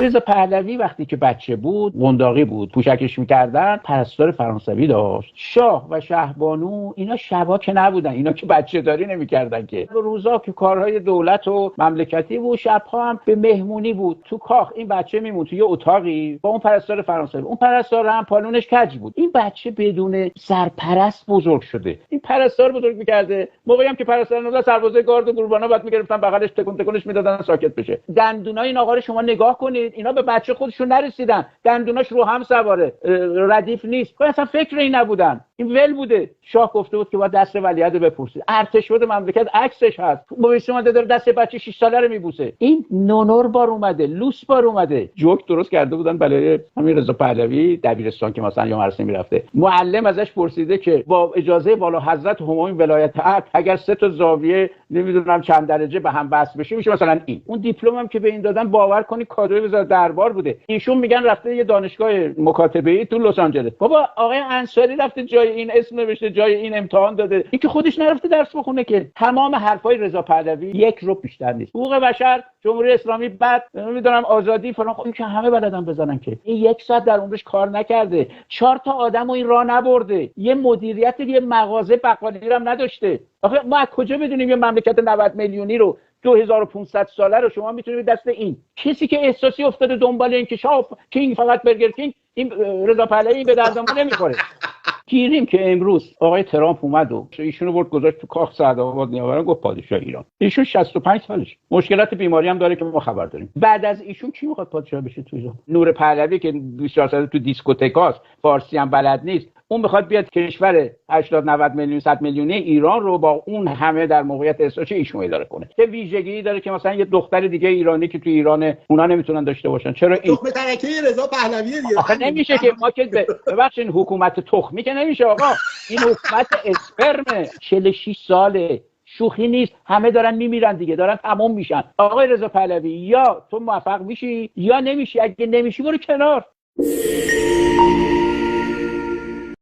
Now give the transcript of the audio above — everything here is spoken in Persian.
رضا پهلوی وقتی که بچه بود، قنداقی بود، پوشکش میکردن، پرستار فرانسوی داشت. شاه و شهبانو اینا شبا که نبودن، اینا که بچه داری نمیکردن که، روزا که کارهای دولت و مملکتی بود، شبها هم به مهمونی بود. تو کاخ این بچه میمون تو یه اتاقی با اون پرستار فرانسوی. اون پرستار هم پالونش کج بود. این بچه بدون سرپرست بزرگ شده. این پرستار بزرگ میکرده. موقعی هم که پرستار نبود، سربازای گارد و گوربانا بعد میگرفتن بغلش تکونش میدادن ساکت بشه. دندونای این آقا رو شما نگاه کنید، اینا به بچه خودشون نرسیدن، دندوناش رو هم سواره، ردیف نیست. اصلا فکر این نبودن، این ول بوده. شاه گفته بود که باید دست ولیعهد رو بپرسید. ارتش بود مملکت عکسش هست، مویس اومده داره دست بچه 6 ساله رو میبوسه. این نونور بار اومده، لوس بار اومده. جوک درست کرده بودن برای همین رضا پهلوی دبیرستان که مثلا یا مراسم میرفته، معلم ازش پرسیده که با اجازه والا حضرت همایون ولایت عهد اگر 3 تا زاویه نمیدونم چند درجه به هم وصل بشه میشه مثلا این. اون دیپلم هم که به این دادن، باور کنی کادوی وزارت دربار بوده. ایشون میگن رفته یه دانشگاه مکاتبه‌ای تو لس آنجلس. بابا آقای انصاری رفته جای این اسم نوشته، جای این امتحان داده، این که خودش نرفته درس بخونه که. تمام حرفای رضا پهلوی یک رو بیشتر نیست. حقوق بشر، جمهوری اسلامی، بعد نمیدونم آزادی فلان، خب این که همه بلدن بزنن که. این 1 ساعت در عمرش کار نکرده، 4 تا آدمو این راه نبرده، یه مدیریت یه مغازه بقالی هم نداشته. آخه ما از کجا بدونیم یه مملکت 90 میلیونی رو 2500 ساله رو شما میتونید دست این کسی که احساسی افتاده دنبال این که شاه کینگ فقط برگر کینگ، این رضا پهلوی به دردمون نمیخوره. گیریم که امروز آقای ترامپ اومد و ایشونو برد گذاشت تو کاخ سعدآباد نیاوران، گفت پادشاه ایران. ایشون 65 سالشه، مشکلات بیماری هم داره که ما خبر داریم. بعد از ایشون کی میخواد پادشاه بشه تو ایران؟ نور پهلوی که 24 ساله تو دیسکوتکاست، فارسی هم بلد نیست، اون میخواد بیاد کشور 80 90 میلیون 100 میلیونی ایران رو با اون همه در موقعیت استراتژی ایشون اداره کنه. چه ویژگی داره که مثلا یه دختر دیگه ایرانی که تو ایران اونا نمیتونن داشته باشن؟ چرا این تخم ترکه رضا پهلوی دیگه؟ آخه نمیشه که ما که ببخشید حکومت تخمی که نمیشه آقا، این حکومت اسپرمه. 46 ساله، شوخی نیست. همه دارن میمیرن دیگه، دارن تمام میشن. آقای رضا پهلوی یا تو موفق میشی یا نمیشی. اگه نمیشی برو کنار.